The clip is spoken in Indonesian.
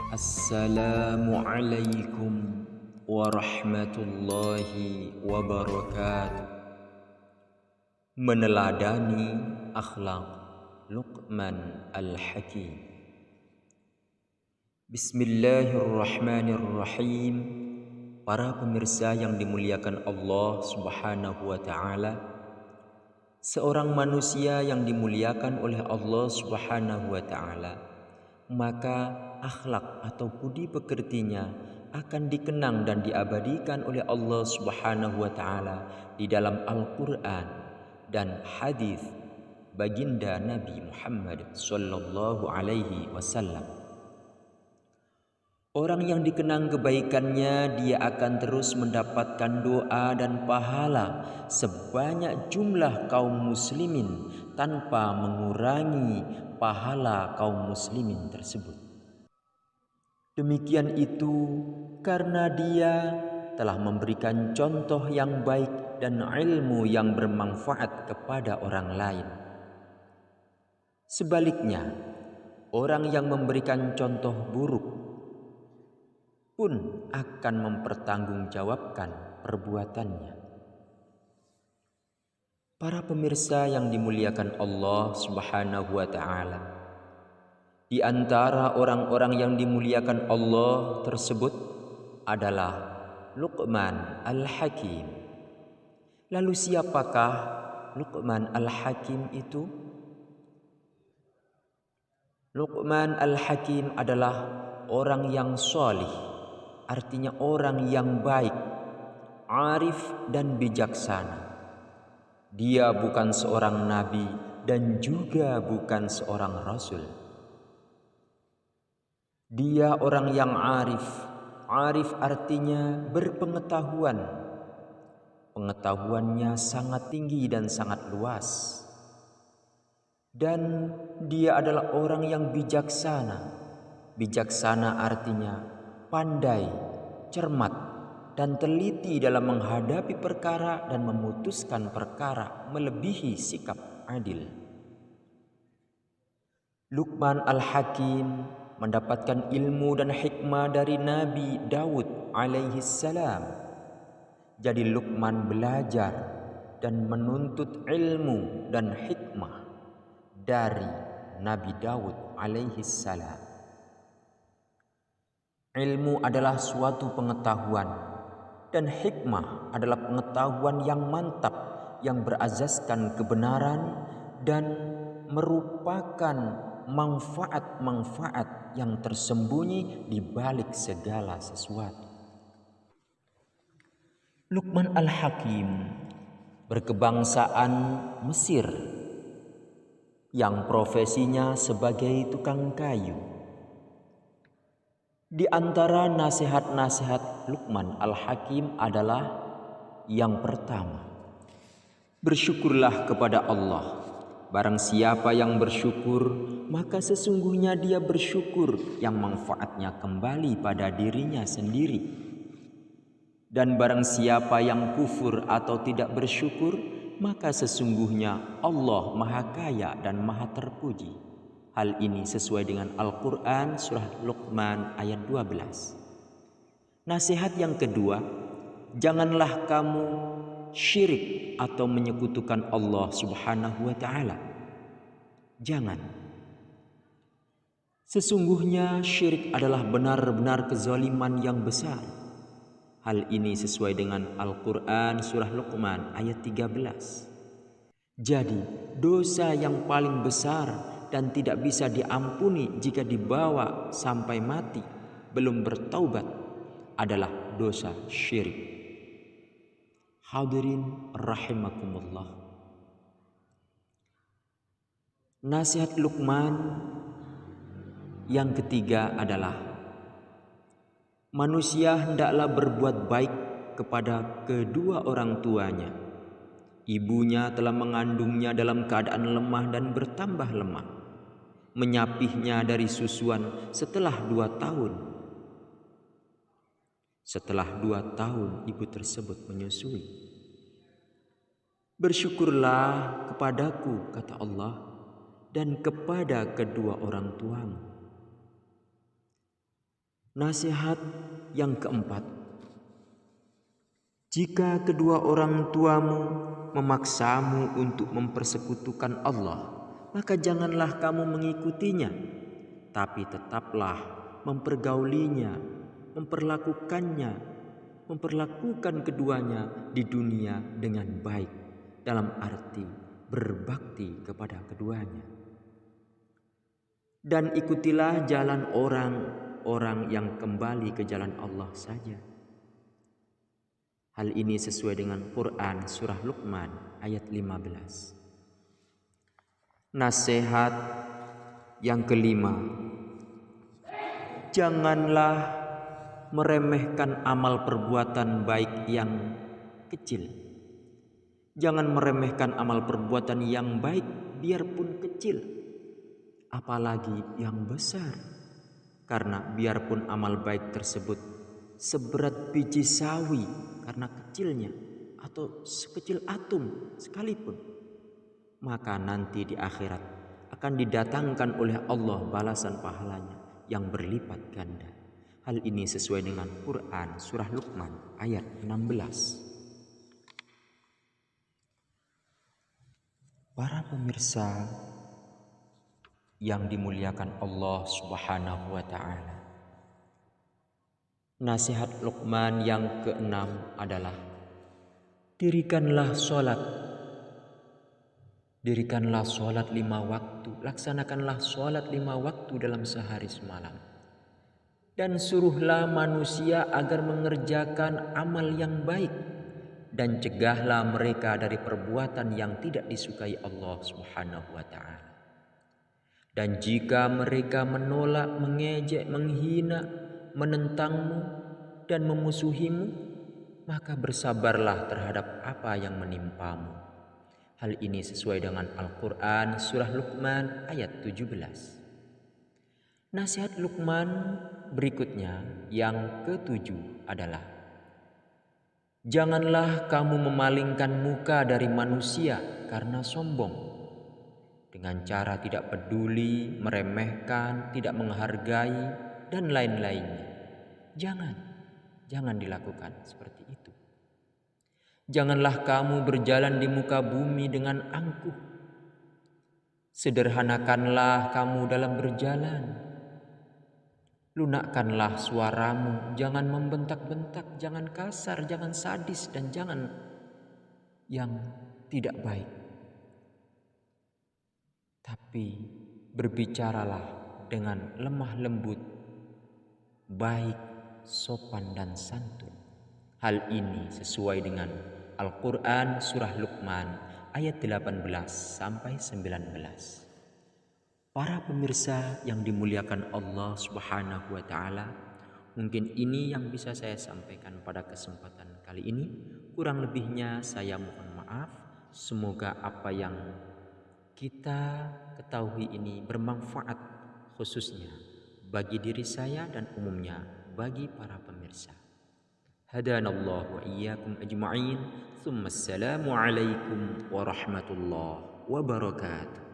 Assalamualaikum warahmatullahi wabarakatuh. Meneladani akhlak Luqman Al-Hakim. Bismillahirrahmanirrahim. Para pemirsa yang dimuliakan Allah Subhanahu wa taala, seorang manusia yang dimuliakan oleh Allah Subhanahu wa taala, maka akhlak atau budi pekertinya akan dikenang dan diabadikan oleh Allah Subhanahu wa taala di dalam Al-Qur'an dan hadis baginda Nabi Muhammad sallallahu alaihi wasallam. Orang yang dikenang kebaikannya, dia akan terus mendapatkan doa dan pahala sebanyak jumlah kaum muslimin tanpa mengurangi pahala kaum muslimin tersebut. Demikian itu karena dia telah memberikan contoh yang baik dan ilmu yang bermanfaat kepada orang lain. Sebaliknya, orang yang memberikan contoh buruk pun akan mempertanggungjawabkan perbuatannya. Para pemirsa yang dimuliakan Allah Subhanahu wa taala, di antara orang-orang yang dimuliakan Allah tersebut adalah Luqman Al-Hakim. Lalu siapakah Luqman Al-Hakim itu? Luqman Al-Hakim adalah orang yang salih, artinya orang yang baik, arif dan bijaksana. Dia bukan seorang nabi dan juga bukan seorang rasul. Dia orang yang arif. Arif artinya berpengetahuan. Pengetahuannya sangat tinggi dan sangat luas. Dan dia adalah orang yang bijaksana. Bijaksana artinya pandai, cermat, dan teliti dalam menghadapi perkara dan memutuskan perkara melebihi sikap adil. Luqman Al-Hakim mendapatkan ilmu dan hikmah dari Nabi Daud alaihi salam. Jadi Luqman belajar dan menuntut ilmu dan hikmah dari Nabi Daud alaihi salam. Ilmu adalah suatu pengetahuan dan hikmah adalah pengetahuan yang mantap yang berazaskan kebenaran dan merupakan manfaat-manfaat yang tersembunyi di balik segala sesuatu. Luqman Al-Hakim berkebangsaan Mesir yang profesinya sebagai tukang kayu. Di antara nasihat-nasihat Luqman Al-Hakim adalah yang pertama, bersyukurlah kepada Allah. Barang siapa yang bersyukur, maka sesungguhnya dia bersyukur yang manfaatnya kembali pada dirinya sendiri. Dan barang siapa yang kufur atau tidak bersyukur, maka sesungguhnya Allah Maha Kaya dan Maha Terpuji. Hal ini sesuai dengan Al-Quran surah Luqman ayat 12. Nasihat yang kedua, janganlah kamu syirik atau menyekutukan Allah Subhanahu wa taala. Jangan. Sesungguhnya syirik adalah benar-benar kezaliman yang besar. Hal ini sesuai dengan Al-Quran surah Luqman ayat 13. Jadi, dosa yang paling besar dan tidak bisa diampuni jika dibawa sampai mati belum bertaubat adalah dosa syirik. Hadirin rahimakumullah. Nasihat Luqman yang ketiga adalah manusia hendaklah berbuat baik kepada kedua orang tuanya. Ibunya telah mengandungnya dalam keadaan lemah dan bertambah lemah, menyapihnya dari susuan setelah 2 tahun. Setelah 2 tahun ibu tersebut menyusui. Bersyukurlah kepadaku, kata Allah, dan kepada kedua orang tuamu. Nasihat yang keempat, jika kedua orang tuamu memaksamu untuk mempersekutukan Allah, maka janganlah kamu mengikutinya, tapi tetaplah mempergaulinya, memperlakukan keduanya di dunia dengan baik, dalam arti berbakti kepada keduanya. Dan ikutilah jalan orang yang kembali ke jalan Allah saja. Hal ini sesuai dengan Quran surah Luqman ayat 15. Nasihat yang kelima, janganlah meremehkan amal perbuatan baik yang kecil. Jangan meremehkan amal perbuatan yang baik biarpun kecil, apalagi yang besar. Karena biarpun amal baik tersebut seberat biji sawi karena kecilnya, atau sekecil atom sekalipun, maka nanti di akhirat akan didatangkan oleh Allah balasan pahalanya yang berlipat ganda. Hal ini sesuai dengan Quran surah Luqman ayat 16. Para pemirsa yang dimuliakan Allah Subhanahu wa ta'ala, nasihat Luqman yang keenam adalah dirikanlah sholat. Dirikanlah sholat 5 waktu. Laksanakanlah sholat 5 waktu dalam sehari semalam. Dan suruhlah manusia agar mengerjakan amal yang baik. Dan cegahlah mereka dari perbuatan yang tidak disukai Allah Subhanahu wa ta'ala. Dan jika mereka menolak, mengejek, menghina, menentangmu, dan memusuhimu, maka bersabarlah terhadap apa yang menimpamu. Hal ini sesuai dengan Al-Quran surah Luqman ayat 17. Nasihat Luqman berikutnya yang ketujuh adalah, janganlah kamu memalingkan muka dari manusia karena sombong, dengan cara tidak peduli, meremehkan, tidak menghargai, dan lain-lainnya. Jangan dilakukan seperti itu. Janganlah kamu berjalan di muka bumi dengan angkuh. Sederhanakanlah kamu dalam berjalan. Lunakkanlah suaramu, jangan membentak-bentak, jangan kasar, jangan sadis, dan jangan yang tidak baik. Tapi berbicaralah dengan lemah lembut, baik, sopan, dan santun. Hal ini sesuai dengan Al-Quran surah Luqman ayat 18 sampai 19. Para pemirsa yang dimuliakan Allah Subhanahu wa ta'ala, mungkin ini yang bisa saya sampaikan pada kesempatan kali ini. Kurang lebihnya saya mohon maaf. Semoga apa yang kita ketahui ini bermanfaat, khususnya bagi diri saya dan umumnya bagi para pemirsa. Hadanallahu wa iyyakum ajma'in. Tsumma assalamu alaikum warahmatullahi wabarakatuh.